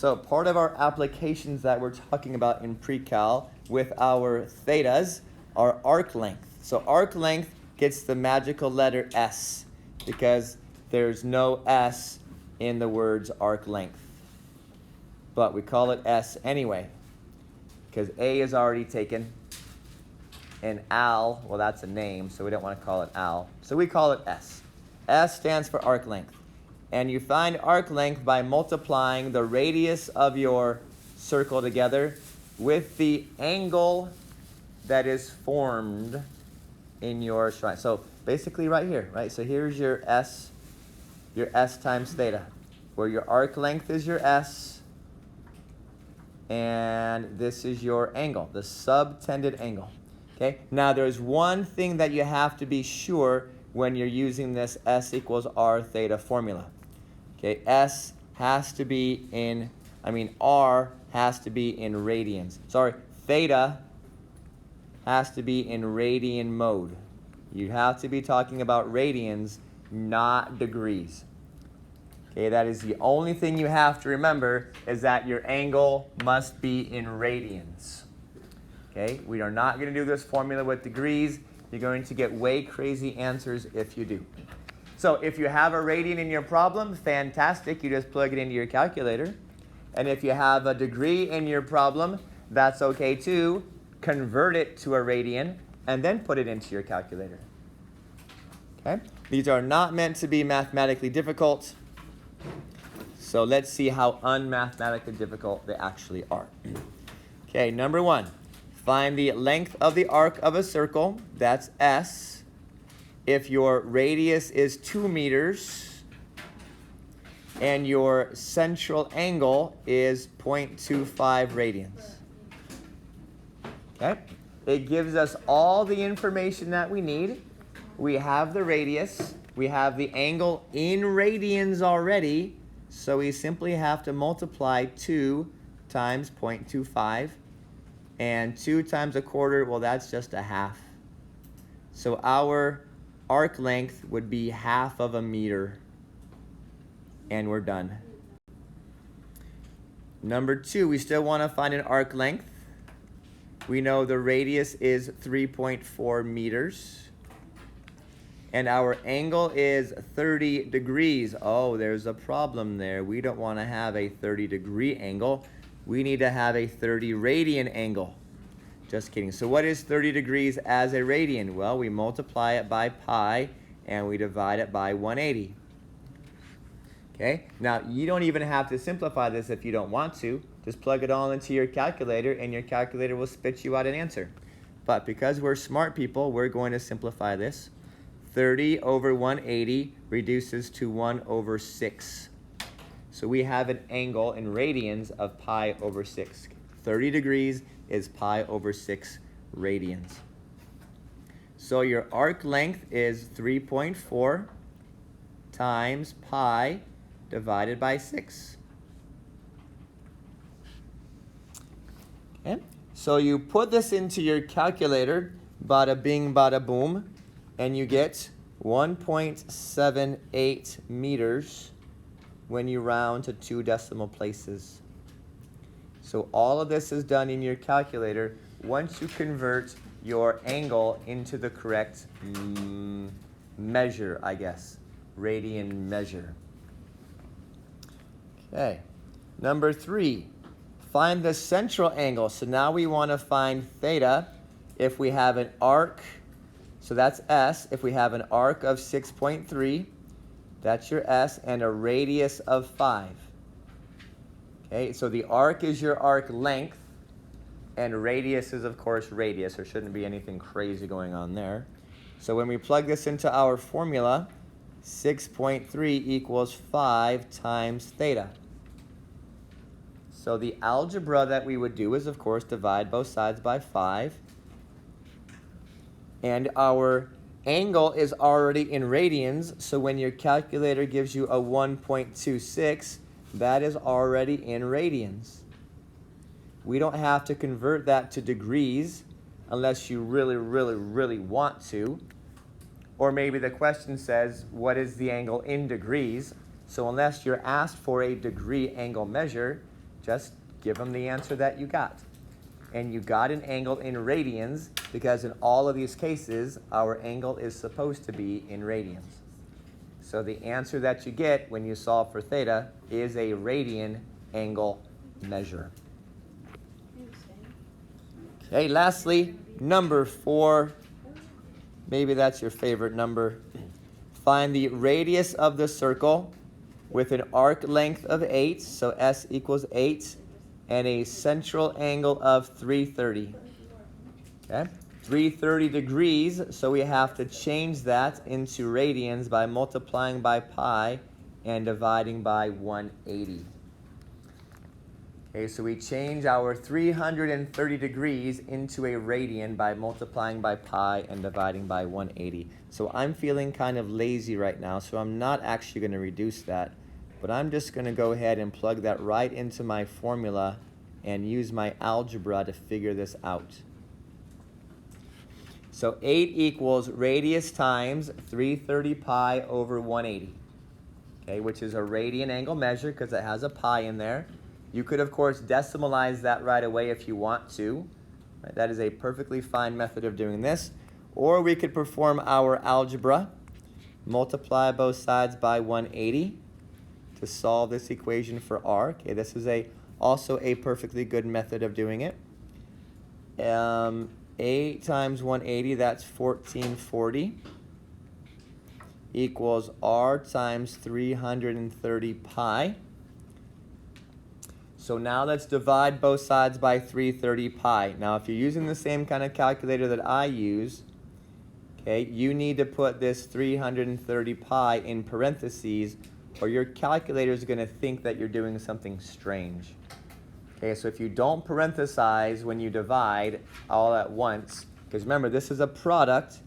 So part of our applications that we're talking about in PreCal with our thetas are arc length. So arc length gets the magical letter S because there's no S in the words arc length. But we call it S anyway because A is already taken. And Al, well, that's a name, so we don't want to call it Al. So we call it S. S stands for arc length. And you find arc length by multiplying the radius of your circle together with the angle that is formed in your triangle. So basically right here, right? So here's your S times theta, where your arc length is your S, and this is your angle, the subtended angle. Okay, now there's one thing that you have to be sure when you're using this S equals R theta formula. Okay, S has to be in, R has to be in radians. Sorry, theta has to be in radian mode. You have to be talking about radians, not degrees. Okay, that is the only thing you have to remember is that your angle must be in radians. Okay, we are not going to do this formula with degrees. You're going to get way crazy answers if you do. So if you have a radian in your problem, fantastic. You just plug it into your calculator. And if you have a degree in your problem, that's okay too. Convert it to a radian and then put it into your calculator. Okay, these are not meant to be mathematically difficult. So let's see how unmathematically difficult they actually are. Okay, number one. Find the length of the arc of a circle, that's S. If your radius is 2 meters and your central angle is 0.25 radians. Okay? It gives us all the information that we need. We have the radius. We have the angle in radians already. So we simply have to multiply 2 times 0.25. And 2 times a quarter, well, that's just a half. So our arc length would be half of a meter. And we're done. Number 2, we still want to find an arc length. We know the radius is 3.4 meters. And our angle is 30 degrees. Oh, there's a problem there. We don't want to have a 30-degree angle. We need to have a 30 radian angle. Just kidding. So what is 30 degrees as a radian? Well, we multiply it by pi and we divide it by 180. Okay? Now, you don't even have to simplify this if you don't want to. Just plug it all into your calculator and your calculator will spit you out an answer. But because we're smart people, we're going to simplify this. 30 over 180 reduces to 1 over 6. So we have an angle in radians of pi over 6. 30 degrees is pi over 6 radians. So your arc length is 3.4 times pi divided by 6. Okay. So you put this into your calculator, bada bing, bada boom, and you get 1.78 meters when you round to 2 decimal places. So all of this is done in your calculator once you convert your angle into the correct measure, I guess. Radian measure. Okay. Number 3, find the central angle. So now we want to find theta if we have an arc. So that's S. If we have an arc of 6.3, that's your S, and a radius of 5. Okay, so the arc is your arc length, and radius is, of course, radius. There shouldn't be anything crazy going on there. So when we plug this into our formula, 6.3 equals 5 times theta. So the algebra that we would do is, of course, divide both sides by 5. And our angle is already in radians, so when your calculator gives you a 1.26, that is already in radians. We don't have to convert that to degrees unless you really, really, really want to. Or maybe the question says, what is the angle in degrees? So unless you're asked for a degree angle measure, Just give them the answer that you got. And you got an angle in radians because in all of these cases, our angle is supposed to be in radians. So the answer that you get when you solve for theta is a radian angle measure. Okay, lastly, number 4. Maybe that's your favorite number. Find the radius of the circle with an arc length of 8, so S equals 8, and a central angle of 330. Okay? 330 degrees, so we have to change that into radians by multiplying by pi and dividing by 180. Okay, so we change our 330 degrees into a radian by multiplying by pi and dividing by 180. So I'm feeling kind of lazy right now, so I'm not actually going to reduce that, but I'm just going to go ahead and plug that right into my formula and use my algebra to figure this out. So 8 equals radius times 330 pi over 180, okay, which is a radian angle measure because it has a pi in there. You could, of course, decimalize that right away if you want to. Right? That is a perfectly fine method of doing this. Or we could perform our algebra, multiply both sides by 180 to solve this equation for r. Okay, this is also a perfectly good method of doing it. 8 times 180, that's 1440, equals r times 330 pi. So now let's divide both sides by 330 pi. Now if you're using the same kind of calculator that I use, okay, you need to put this 330 pi in parentheses or your calculator is going to think that you're doing something strange. Okay, so if you don't parenthesize when you divide all at once, because remember this is a product,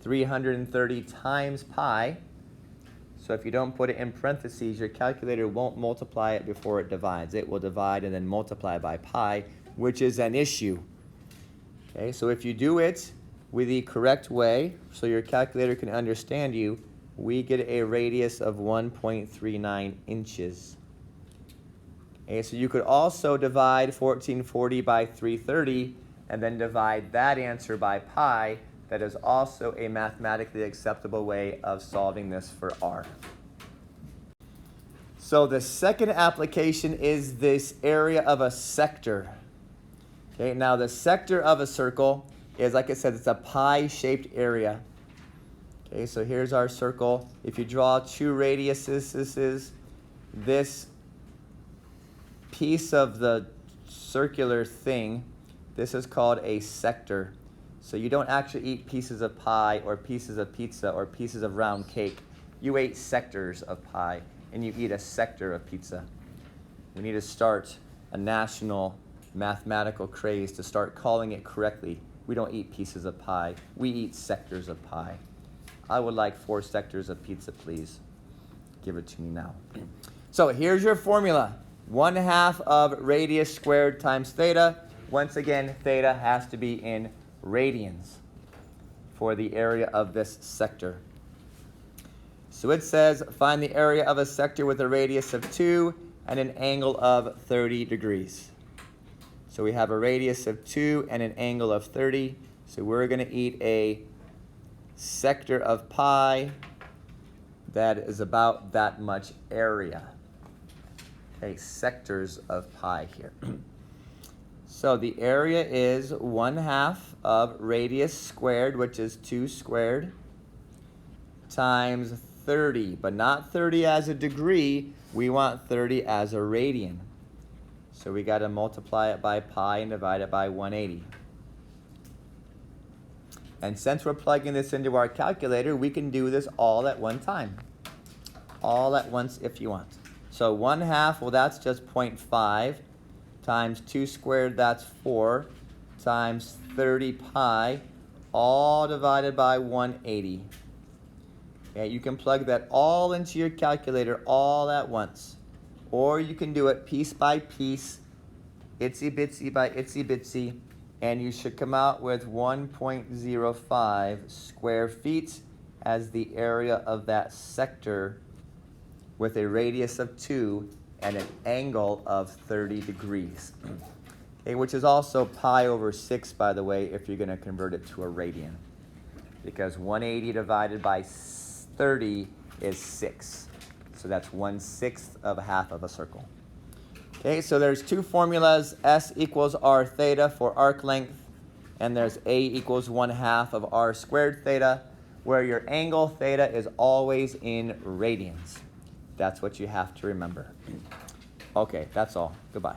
330 times pi, so if you don't put it in parentheses, your calculator won't multiply it before it divides. It will divide and then multiply by pi, which is an issue. Okay, so if you do it with the correct way, so your calculator can understand you, we get a radius of 1.39 inches. Okay, so you could also divide 1440 by 330 and then divide that answer by pi. That is also a mathematically acceptable way of solving this for r. So the second application is this area of a sector. Okay, now the sector of a circle is, like I said, it's a pie-shaped area. Okay, so here's our circle. If you draw two radiuses, this piece of the circular thing, this is called a sector. So you don't actually eat pieces of pie or pieces of pizza or pieces of round cake. You ate sectors of pie and you eat a sector of pizza. We need to start a national mathematical craze to start calling it correctly. We don't eat pieces of pie. We eat sectors of pie. I would like 4 sectors of pizza, please. Give it to me now. So here's your formula. 1/2 of radius squared times theta. Once again, theta has to be in radians for the area of this sector. So it says find the area of a sector with a radius of 2 and an angle of 30 degrees. So we have a radius of 2 and an angle of 30. So we're going to eat a sector of pi that is about that much area. Okay, sectors of pi here. So the area is 1/2 of radius squared, which is 2 squared, times 30, but not 30 as a degree. We want 30 as a radian. So we got to multiply it by pi and divide it by 180. And since we're plugging this into our calculator, we can do this all at one time. All at once if you want. So 1/2, well, that's just 0.5. Times 2 squared, that's 4, times 30 pi, all divided by 180. Okay, you can plug that all into your calculator all at once. Or you can do it piece by piece, itsy bitsy by itsy bitsy, and you should come out with 1.05 square feet as the area of that sector with a radius of 2 and an angle of 30 degrees. Okay, which is also pi over 6, by the way, if you're going to convert it to a radian. Because 180 divided by 30 is 6. So that's 1/6 of a half of a circle. Okay, so there's two formulas, S equals R theta for arc length, and there's A equals 1/2 of R squared theta, where your angle theta is always in radians. That's what you have to remember. Okay, that's all. Goodbye.